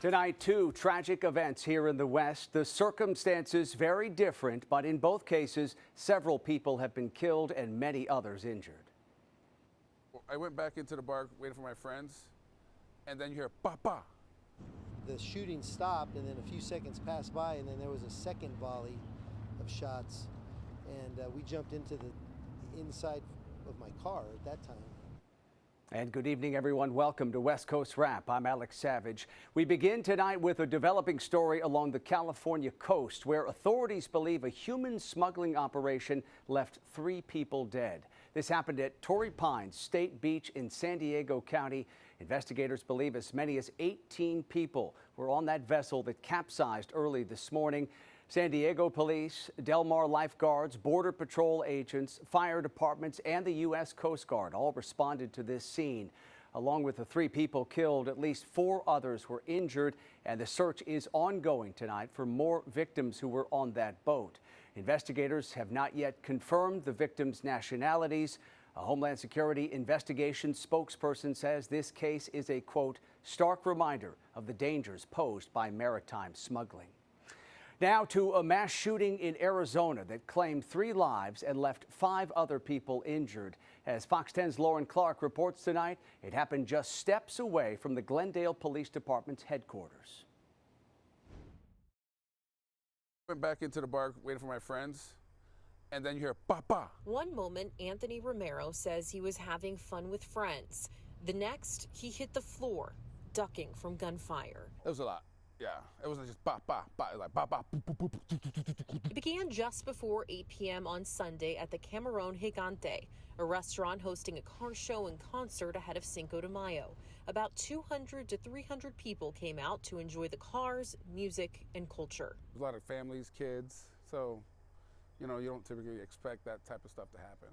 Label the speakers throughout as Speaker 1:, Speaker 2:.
Speaker 1: Tonight, two tragic events here in the West. The circumstances very different, but in both cases, several people have been killed and many others injured.
Speaker 2: I went back into the bar waiting for my friends, and then you hear pa pa.
Speaker 3: The shooting stopped, and then a few seconds passed by, and then there was a second volley of shots, and we jumped into the inside of my car at that time.
Speaker 1: And good evening, everyone. Welcome to West Coast Wrap. I'm Alex Savage. We begin tonight with a developing story along the California coast where authorities believe a human smuggling operation left 3 people dead. This happened at Torrey Pines State Beach in San Diego County. Investigators believe as many as 18 people were on that vessel that capsized early this morning. San Diego police, Del Mar lifeguards, Border Patrol agents, fire departments, and the U.S. Coast Guard all responded to this scene. Along with the 3 people killed, at least 4 others were injured, and the search is ongoing tonight for more victims who were on that boat. Investigators have not yet confirmed the victims' nationalities. A Homeland Security investigation spokesperson says this case is a, quote, stark reminder of the dangers posed by maritime smuggling. Now to a mass shooting in Arizona that claimed 3 lives and left 5 other people injured. As Fox 10's Lauren Clark reports tonight, it happened just steps away from the Glendale Police Department's headquarters.
Speaker 2: Went back into the bar waiting for my friends, and then you hear pa pa.
Speaker 4: One moment, Anthony Romero says he was having fun with friends. The next, he hit the floor, ducking from gunfire.
Speaker 2: It was a lot. Yeah, it wasn't just pa pa pa. It was like pa pa.
Speaker 4: It began just before 8 p.m. on Sunday at the Camarón Gigante, a restaurant hosting a car show and concert ahead of Cinco de Mayo. About 200 to 300 people came out to enjoy the cars, music, and culture.
Speaker 2: There's a lot of families, kids, so you don't typically expect that type of stuff to happen.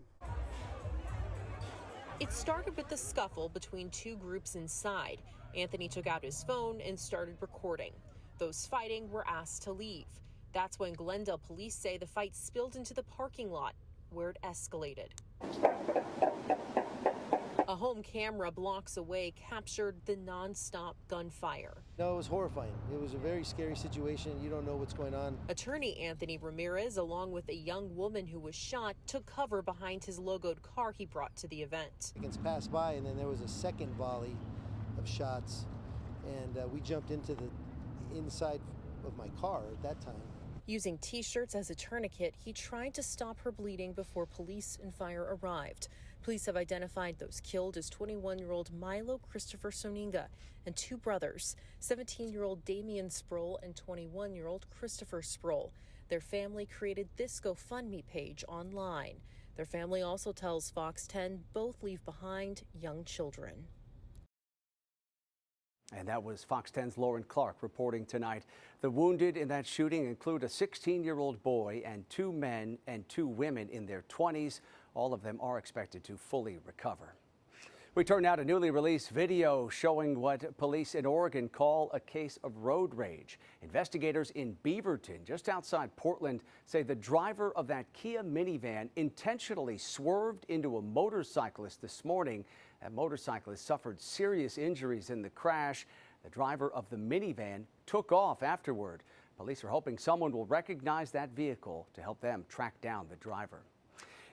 Speaker 4: It started with the scuffle between 2 groups inside. Anthony took out his phone and started recording. Those fighting were asked to leave. That's when Glendale police say the fight spilled into the parking lot, where it escalated. A home camera blocks away captured the nonstop gunfire.
Speaker 3: No, it was horrifying. It was a very scary situation. You don't know what's going on.
Speaker 4: Attorney Anthony Ramirez, along with a young woman who was shot, took cover behind his logoed car he brought to the event.
Speaker 3: Seconds passed by, and then there was a second volley of shots, and we jumped into the inside of my car at that time.
Speaker 4: Using T-shirts as a tourniquet, he tried to stop her bleeding before police and fire arrived. Police have identified those killed as 21-year-old Milo Christopher Soninga and 2 brothers, 17-year-old Damian Sproul and 21-year-old Christopher Sproul. Their family created this GoFundMe page online. Their family also tells Fox 10 both leave behind young children.
Speaker 1: And that was Fox 10's Lauren Clark reporting tonight. The wounded in that shooting include a 16-year-old boy and 2 men and 2 women in their 20s. All of them are expected to fully recover. We turn now to newly released video showing what police in Oregon call a case of road rage. Investigators in Beaverton, just outside Portland, say the driver of that Kia minivan intentionally swerved into a motorcyclist this morning. That motorcyclist suffered serious injuries in the crash. The driver of the minivan took off afterward. Police are hoping someone will recognize that vehicle to help them track down the driver.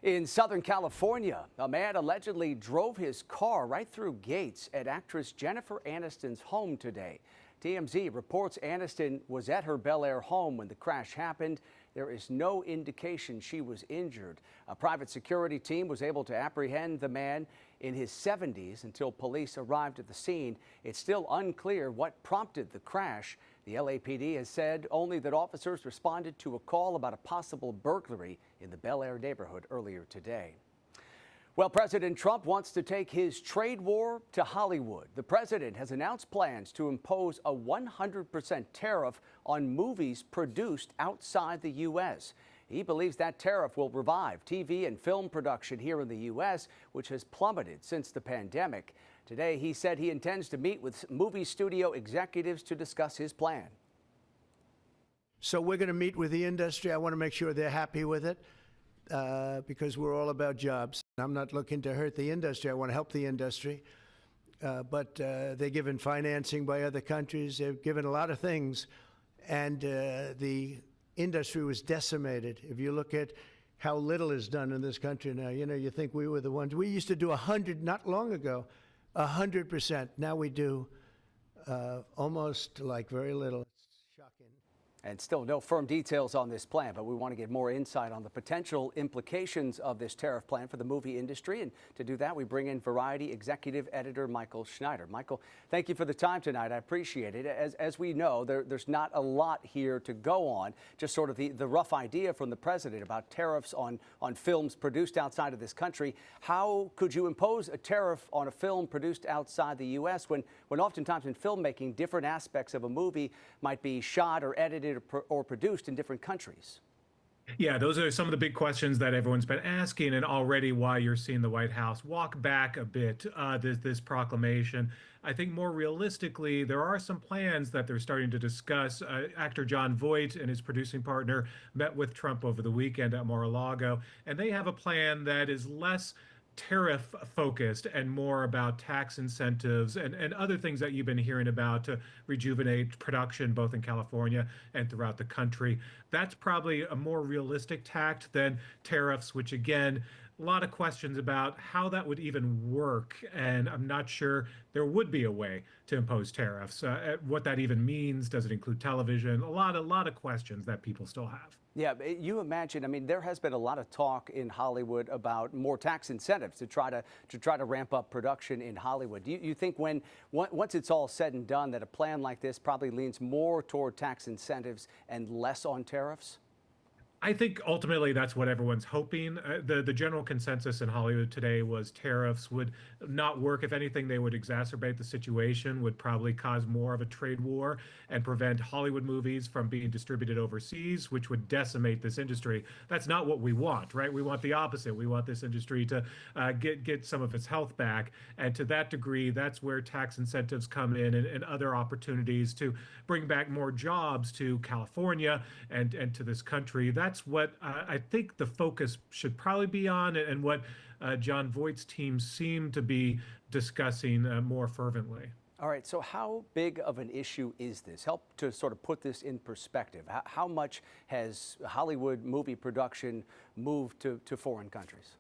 Speaker 1: In Southern California, a man allegedly drove his car right through gates at actress Jennifer Aniston's home today. TMZ reports Aniston was at her Bel Air home when the crash happened. There is no indication she was injured. A private security team was able to apprehend the man in his 70s until police arrived at the scene. It's still unclear what prompted the crash. The LAPD has said only that officers responded to a call about a possible burglary in the Bel Air neighborhood earlier today. Well, President Trump wants to take his trade war to Hollywood. The president has announced plans to impose a 100% tariff on movies produced outside the U.S. He believes that tariff will revive TV and film production here in the U.S., which has plummeted since the pandemic. Today, he said he intends to meet with movie studio executives to discuss his plan.
Speaker 5: So we're going to meet with the industry. I want to make sure they're happy with it because we're all about jobs. I'm not looking to hurt the industry. I want to help the industry. but they're given financing by other countries. They're given a lot of things, and the industry was decimated. If you look at how little is done in this country now, you think we were the ones. We used to do 100 not long ago, 100%. Now we do almost like very little. It's shocking.
Speaker 1: And still no firm details on this plan, but we want to get more insight on the potential implications of this tariff plan for the movie industry. And to do that, we bring in Variety executive editor Michael Schneider. Michael, thank you for the time tonight. I appreciate it. As we know, there's not a lot here to go on, just sort of the rough idea from the president about tariffs on films produced outside of this country. How could you impose a tariff on a film produced outside the U.S. when oftentimes in filmmaking, different aspects of a movie might be shot or edited or produced in different countries?
Speaker 6: Yeah, those are some of the big questions that everyone's been asking, and already why you're seeing the White House walk back a bit this proclamation. I think more realistically, there are some plans that they're starting to discuss. Actor Jon Voight and his producing partner met with Trump over the weekend at Mar-a-Lago, and they have a plan that is less tariff focused and more about tax incentives and other things that you've been hearing about to rejuvenate production both in California and throughout the country. That's probably a more realistic tact than tariffs, which again, a lot of questions about how that would even work, and I'm not sure there would be a way to impose tariffs. What that even means, does it include television? A lot of questions that people still have.
Speaker 1: Yeah, you imagine, I mean, there has been a lot of talk in Hollywood about more tax incentives to try to ramp up production in Hollywood. Do you think once it's all said and done that a plan like this probably leans more toward tax incentives and less on tariffs?
Speaker 6: I think ultimately that's what everyone's hoping. The general consensus in Hollywood today was tariffs would not work. If anything, they would exacerbate the situation, would probably cause more of a trade war and prevent Hollywood movies from being distributed overseas, which would decimate this industry. That's not what we want, right? We want the opposite. We want this industry to get some of its health back. And to that degree, that's where tax incentives come in and other opportunities to bring back more jobs to California and to this country. That's what I think the focus should probably be on, and what Jon Voight's team seem to be discussing more fervently.
Speaker 1: All right, so how big of an issue is this? Help to sort of put this in perspective. How much has Hollywood movie production moved to foreign countries?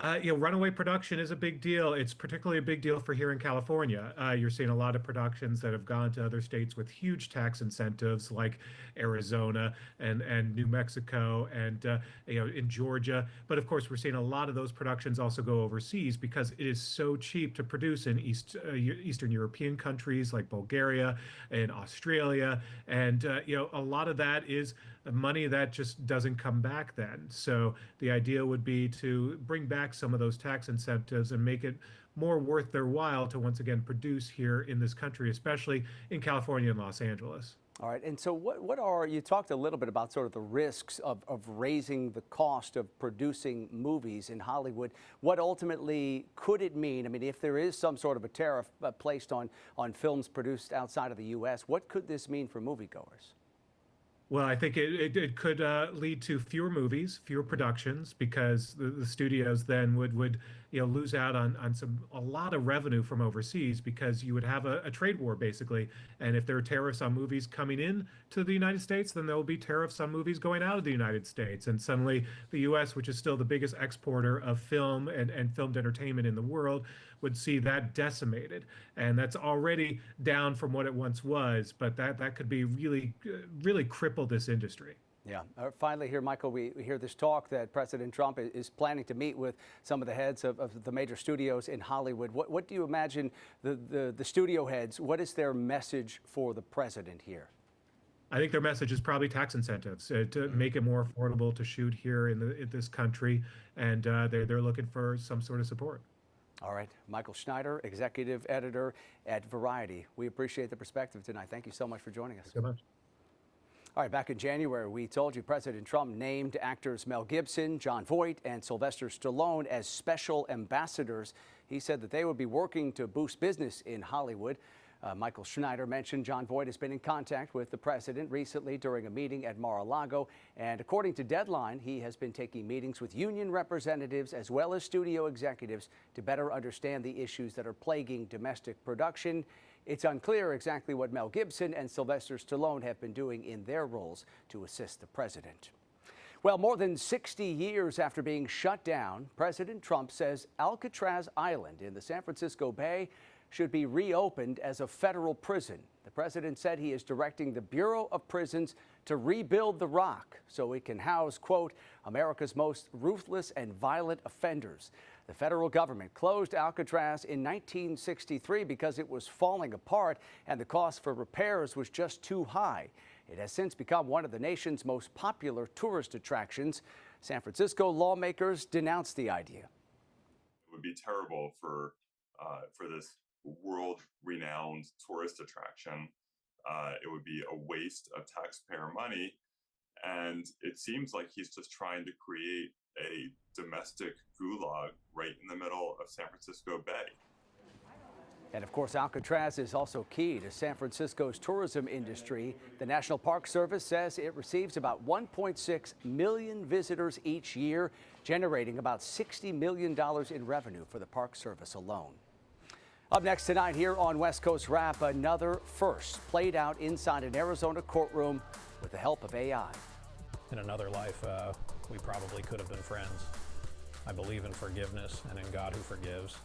Speaker 6: Runaway production is a big deal. It's particularly a big deal for here in California. You're seeing a lot of productions that have gone to other states with huge tax incentives, like Arizona and New Mexico and in Georgia. But of course, we're seeing a lot of those productions also go overseas because it is so cheap to produce in Eastern European countries like Bulgaria and Australia, and a lot of that is money that just doesn't come back then. So the idea would be to bring back some of those tax incentives and make it more worth their while to once again produce here in this country, especially in California and Los Angeles.
Speaker 1: All right, and so what are, you talked a little bit about sort of the risks of raising the cost of producing movies in Hollywood. What ultimately could it mean? I mean, if there is some sort of a tariff placed on films produced outside of the U.S., what could this mean for moviegoers?
Speaker 6: Well, I think it could lead to fewer movies, fewer productions, because the studios then would lose out on a lot of revenue from overseas, because you would have a trade war basically. And if there are tariffs on movies coming in to the United States, then there will be tariffs on movies going out of the United States. And suddenly the U.S., which is still the biggest exporter of film and filmed entertainment in the world, would see that decimated. And that's already down from what it once was, but that could be really cripple this industry.
Speaker 1: Yeah. Finally here, Michael, we hear this talk that President Trump is planning to meet with some of the heads of the major studios in Hollywood. What do you imagine the studio heads, what is their message for the president here?
Speaker 6: I think their message is probably tax incentives to make it more affordable to shoot here in this country, and they're looking for some sort of support.
Speaker 1: All right. Michael Schneider, executive editor at Variety. We appreciate the perspective tonight. Thank you so much for joining us.
Speaker 6: Thanks so much.
Speaker 1: All right, back in January, we told you President Trump named actors Mel Gibson, Jon Voight, and Sylvester Stallone as special ambassadors. He said that they would be working to boost business in Hollywood. Michael Schneider mentioned John Voight has been in contact with the president recently during a meeting at Mar-a-Lago. And according to Deadline, he has been taking meetings with union representatives as well as studio executives to better understand the issues that are plaguing domestic production. It's unclear exactly what Mel Gibson and Sylvester Stallone have been doing in their roles to assist the president. Well, more than 60 years after being shut down, President Trump says Alcatraz Island in the San Francisco Bay should be reopened as a federal prison. The president said he is directing the Bureau of Prisons to rebuild the rock so it can house, quote, America's most ruthless and violent offenders. The federal government closed Alcatraz in 1963 because it was falling apart and the cost for repairs was just too high. It has since become one of the nation's most popular tourist attractions. San Francisco lawmakers denounced the idea.
Speaker 7: It would be terrible for this world-renowned tourist attraction. It would be a waste of taxpayer money, and it seems like he's just trying to create a domestic gulag right in the middle of San Francisco Bay.
Speaker 1: And of course, Alcatraz is also key to San Francisco's tourism industry. The National Park Service says it receives about 1.6 million visitors each year, generating about $60 million in revenue for the Park Service alone. Up next tonight here on West Coast Wrap, another first played out inside an Arizona courtroom with the help of AI.
Speaker 8: In another life, we probably could have been friends. I believe in forgiveness and in God who forgives.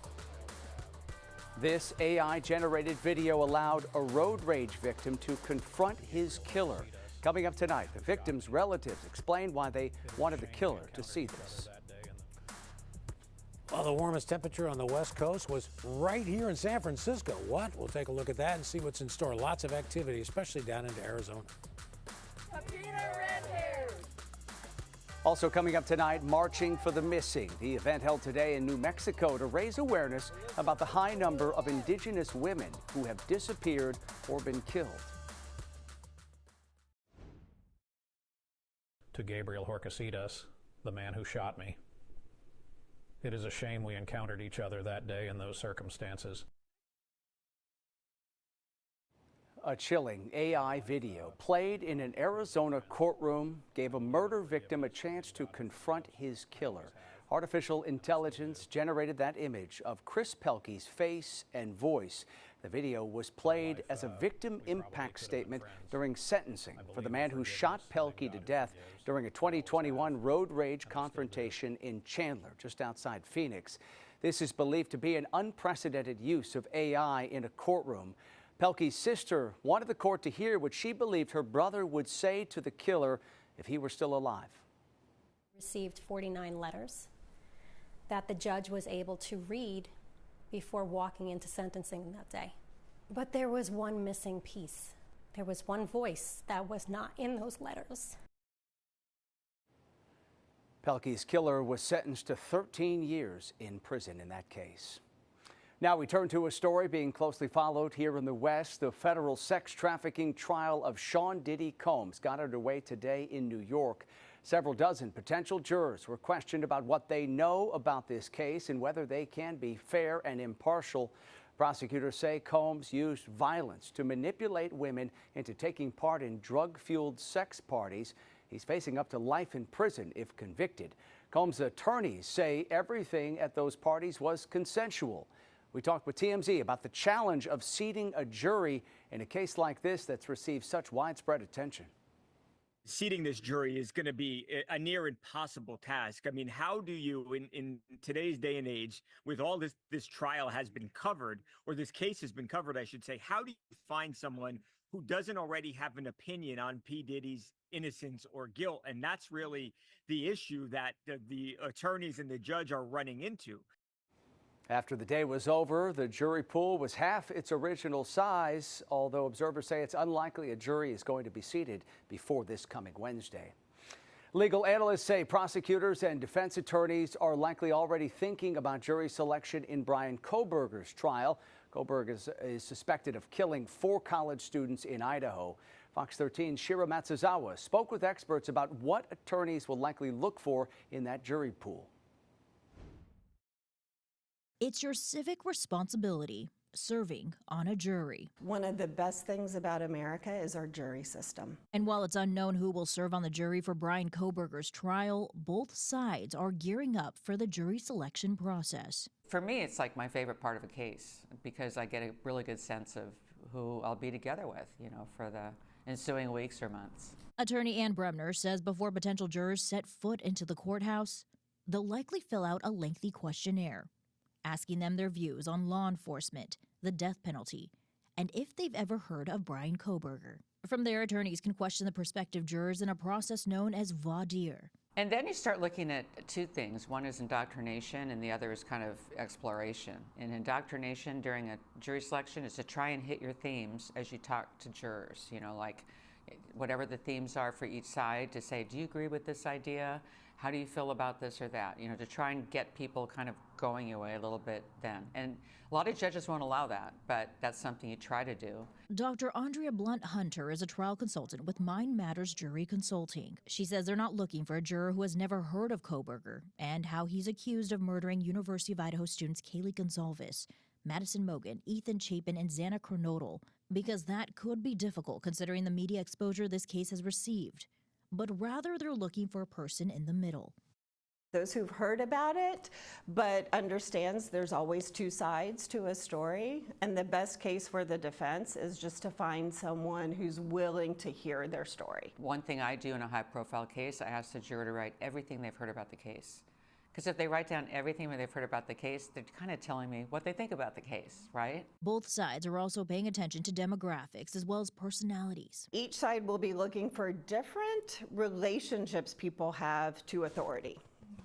Speaker 1: This AI-generated video allowed a road rage victim to confront his killer. Coming up tonight, the victim's relatives explain why they wanted the killer to see this.
Speaker 9: Well, the warmest temperature on the West Coast was right here in San Francisco. What? We'll take a look at that and see what's in store. Lots of activity, especially down into Arizona.
Speaker 1: Also coming up tonight, Marching for the Missing. The event held today in New Mexico to raise awareness about the high number of indigenous women who have disappeared or been killed.
Speaker 8: To Gabriel Horcasitas, the man who shot me. It is a shame we encountered each other that day in those circumstances.
Speaker 1: A chilling AI video played in an Arizona courtroom gave a murder victim a chance to confront his killer. Artificial intelligence generated that image of Chris Pelkey's face and voice. The video was played as a victim impact statement during sentencing for the man who shot Pelkey to death during a 2021 road rage confrontation in Chandler, just outside Phoenix. This is believed to be an unprecedented use of AI in a courtroom. Pelkey's sister wanted the court to hear what she believed her brother would say to the killer if he were still alive.
Speaker 10: Received 49 letters that the judge was able to read before walking into sentencing that day. But there was one missing piece. There was one voice that was not in those letters.
Speaker 1: Pelkey's killer was sentenced to 13 years in prison in that case. Now we turn to a story being closely followed here in the West. The federal sex trafficking trial of Sean Diddy Combs got underway today in New York. Several dozen potential jurors were questioned about what they know about this case and whether they can be fair and impartial. Prosecutors say Combs used violence to manipulate women into taking part in drug-fueled sex parties. He's facing up to life in prison if convicted. Combs' attorneys say everything at those parties was consensual. We talked with TMZ about the challenge of seating a jury in a case like this that's received such widespread attention.
Speaker 11: Seating this jury is going to be a near impossible task. I mean, how do you, in today's day and age, with all this trial has been covered, or this case has been covered, I should say, how do you find someone who doesn't already have an opinion on P. Diddy's innocence or guilt? And that's really the issue that the attorneys and the judge are running into.
Speaker 1: After the day was over, the jury pool was half its original size, although observers say it's unlikely a jury is going to be seated before this coming Wednesday. Legal analysts say prosecutors and defense attorneys are likely already thinking about jury selection in Brian Kohberger's trial. Kohberger is suspected of killing 4 college students in Idaho. Fox 13's Shira Matsuzawa spoke with experts about what attorneys will likely look for in that jury pool.
Speaker 12: It's your civic responsibility serving on a jury.
Speaker 13: One of the best things about America is our jury system.
Speaker 12: And while it's unknown who will serve on the jury for Brian Kohberger's trial, both sides are gearing up for the jury selection process.
Speaker 14: For me, it's like my favorite part of a case because I get a really good sense of who I'll be together with, for the ensuing weeks or months.
Speaker 12: Attorney Ann Bremner says before potential jurors set foot into the courthouse, they'll likely fill out a lengthy questionnaire, asking them their views on law enforcement, the death penalty, and if they've ever heard of Brian Kohberger. From there, attorneys can question the prospective jurors in a process known as voir dire.
Speaker 14: And then you start looking at two things. One is indoctrination and the other is kind of exploration. And indoctrination during a jury selection is to try and hit your themes as you talk to jurors, like whatever the themes are for each side, to say, do you agree with this idea? How do you feel about this or that? To try and get people kind of going your way a little bit then. And a lot of judges won't allow that, but that's something you try to do.
Speaker 12: Dr. Andrea Blunt-Hunter is a trial consultant with Mind Matters Jury Consulting. She says they're not looking for a juror who has never heard of Kohberger and how he's accused of murdering University of Idaho students Kaylee Gonzalez, Madison Mogan, Ethan Chapin, and Xana Kronodal, because that could be difficult considering the media exposure this case has received. But rather they're looking for a person in the middle.
Speaker 13: Those who've heard about it, but understands there's always two sides to a story, and the best case for the defense is just to find someone who's willing to hear their story.
Speaker 14: One thing I do in a high-profile case, I ask the juror to write everything they've heard about the case. Because if they write down everything they've heard about the case, they're kind of telling me what they think about the case, right?
Speaker 12: Both sides are also paying attention to demographics as well as personalities.
Speaker 13: Each side will be looking for different relationships people have to authority.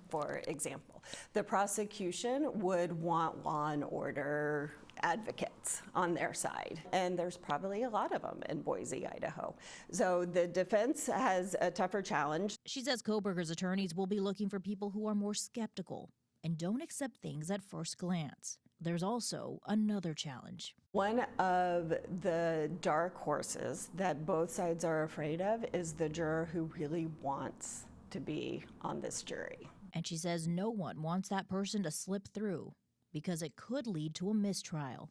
Speaker 13: For example, the prosecution would want law and order advocates on their side, and there's probably a lot of them in Boise, Idaho. So the defense has a tougher challenge.
Speaker 12: She says Kohberger's attorneys will be looking for people who are more skeptical and don't accept things at first glance. There's also another challenge.
Speaker 13: One of the dark horses that both sides are afraid of is the juror who really wants to be on this jury.
Speaker 12: And she says no one wants that person to slip through because it could lead to a mistrial.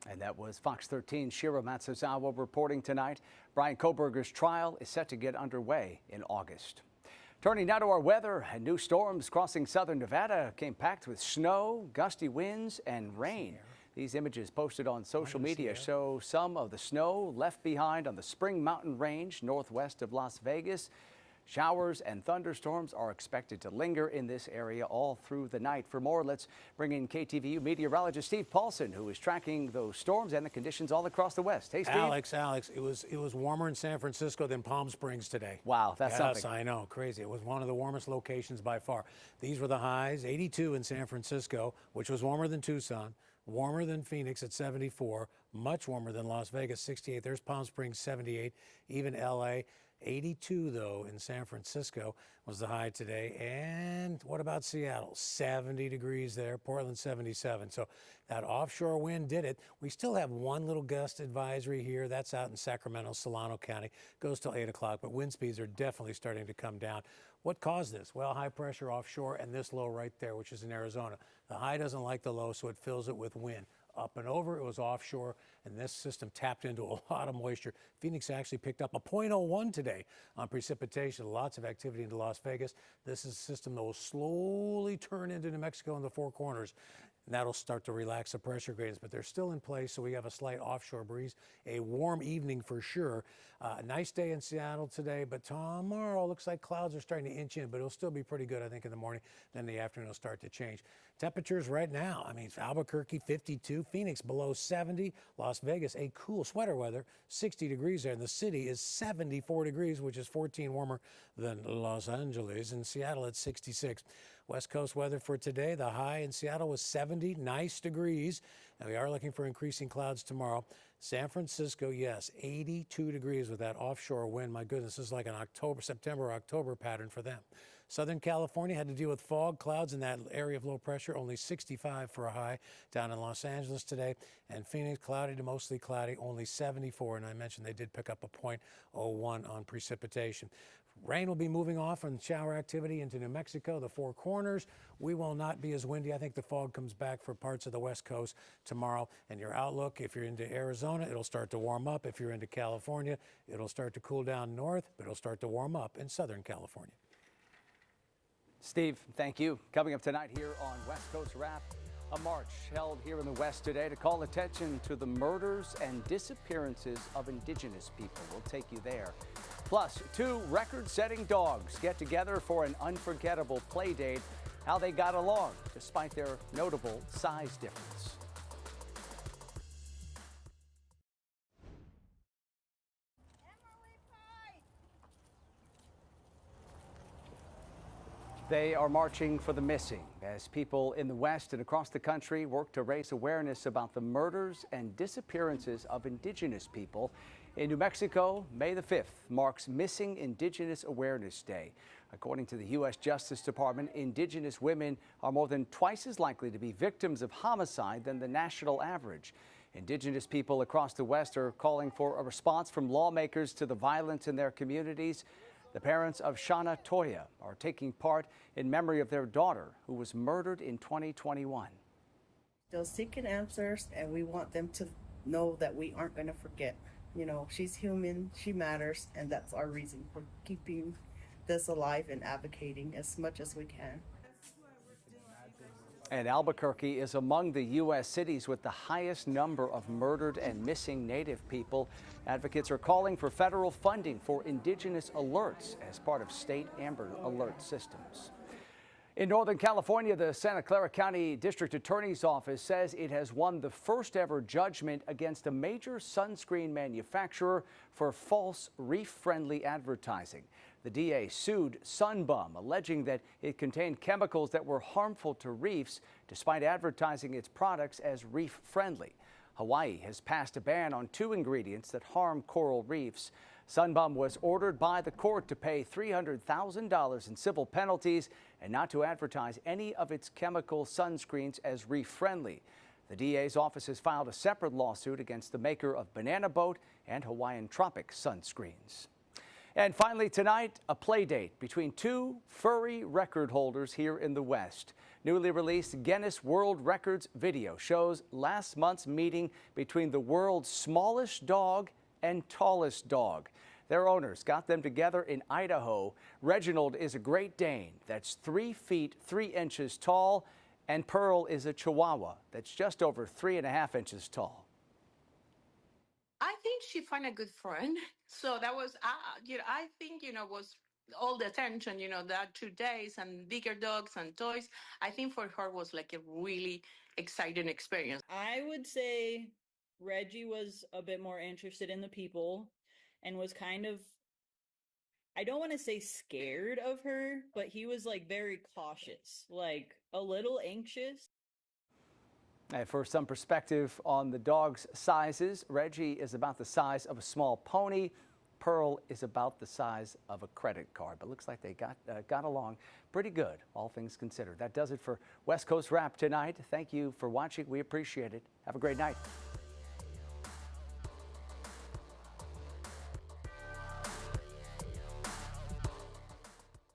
Speaker 1: And that was Fox 13's Shira Matsuzawa reporting tonight. Brian Kohberger's trial is set to get underway in August. Turning now to our weather, and new storms crossing southern Nevada came packed with snow, gusty winds, and rain. These images posted on social media show some of the snow left behind on the Spring Mountain Range northwest of Las Vegas. Showers and thunderstorms are expected to linger in this area all through the night. For more, let's bring in KTVU meteorologist Steve Paulson, who is tracking those storms and the conditions all across the West. Hey, Steve.
Speaker 9: Alex, it was warmer in San Francisco than Palm Springs today.
Speaker 1: Wow, that's something.
Speaker 9: Yes, I know, crazy. It was one of the warmest locations by far. These were the highs: 82 in San Francisco, which was warmer than Tucson, warmer than Phoenix at 74, much warmer than Las Vegas, 68. There's Palm Springs, 78, even LA. 82, though, in San Francisco was the high today. And what about Seattle? 70 degrees there. Portland, 77. So that offshore wind did it. We still have one little gust advisory here. That's out in Sacramento, Solano County. Goes till 8 o'clock, but wind speeds are definitely starting to come down. What caused this? Well, high pressure offshore and this low right there, which is in Arizona. The high doesn't like the low, so it fills it with wind. Up and over, it was offshore, and this system tapped into a lot of moisture. Phoenix actually picked up a 0.01 today on precipitation. Lots of activity into Las Vegas. This is a system that will slowly turn into New Mexico and the Four Corners. And that'll start to relax the pressure gradients, but they're still in place, so we have a slight offshore breeze. A warm evening for sure. A nice day in Seattle today, but tomorrow looks like clouds are starting to inch in, but it'll still be pretty good, I think, in the morning. Then in the afternoon it'll start to change. Temperatures right now, Albuquerque 52, Phoenix below 70, Las Vegas a cool sweater weather, 60 degrees there, and the city is 74 degrees, which is 14 warmer than Los Angeles, and Seattle at 66. West Coast weather for today, the high in Seattle was 70, nice degrees, and we are looking for increasing clouds tomorrow. San Francisco, yes, 82 degrees with that offshore wind. My goodness, this is like an September, October pattern for them. Southern California had to deal with fog, clouds in that area of low pressure, only 65 for a high down in Los Angeles today. And Phoenix, cloudy to mostly cloudy, only 74. And I mentioned they did pick up a 0.01 on precipitation. Rain will be moving off from shower activity into New Mexico, the Four Corners. We will not be as windy. I think the fog comes back for parts of the West Coast tomorrow. And your outlook, if you're into Arizona, it'll start to warm up. If you're into California, it'll start to cool down north, but it'll start to warm up in Southern California.
Speaker 1: Steve, thank you. Coming up tonight here on West Coast Wrap, a march held here in the West today to call attention to the murders and disappearances of indigenous people. We'll take you there. Plus, 2 record-setting dogs get together for an unforgettable play date. How they got along despite their notable size difference. They are marching for the missing as people in the West and across the country work to raise awareness about the murders and disappearances of indigenous people. In New Mexico, May the 5th marks Missing Indigenous Awareness Day. According to the U.S. Justice Department, indigenous women are more than twice as likely to be victims of homicide than the national average. Indigenous people across the West are calling for a response from lawmakers to the violence in their communities. The parents of Shana Toya are taking part in memory of their daughter, who was murdered in 2021.
Speaker 15: They're seeking answers, and we want them to know that we aren't going to forget. You know, she's human, she matters, and that's our reason for keeping this alive and advocating as much as we can.
Speaker 1: And Albuquerque is among the U.S. cities with the highest number of murdered and missing Native people. Advocates are calling for federal funding for indigenous alerts as part of state Amber Alert systems. In Northern California, the Santa Clara County District Attorney's Office says it has won the first ever judgment against a major sunscreen manufacturer for false reef-friendly advertising. The DA sued Sunbum, alleging that it contained chemicals that were harmful to reefs despite advertising its products as reef-friendly. Hawaii has passed a ban on 2 ingredients that harm coral reefs. Sunbum was ordered by the court to pay $300,000 in civil penalties and not to advertise any of its chemical sunscreens as reef-friendly. The DA's office has filed a separate lawsuit against the maker of Banana Boat and Hawaiian Tropic sunscreens. And finally tonight, a play date between 2 furry record holders here in the West. Newly released Guinness World Records video shows last month's meeting between the world's smallest dog and tallest dog. Their owners got them together in Idaho. Reginald is a Great Dane that's 3 feet 3 inches tall, and Pearl is a Chihuahua that's just over 3.5 inches tall.
Speaker 16: I think she found a good friend. So that was, I think, was all the attention, that 2 days and bigger dogs and toys. I think for her was like a really exciting experience.
Speaker 17: I would say Reggie was a bit more interested in the people and was kind of, I don't want to say scared of her, but he was like very cautious, like a little anxious.
Speaker 1: And for some perspective on the dog's sizes, Reggie is about the size of a small pony. Pearl is about the size of a credit card. But looks like they got along pretty good, all things considered. That does it for West Coast Wrap tonight. Thank you for watching. We appreciate it. Have a great night.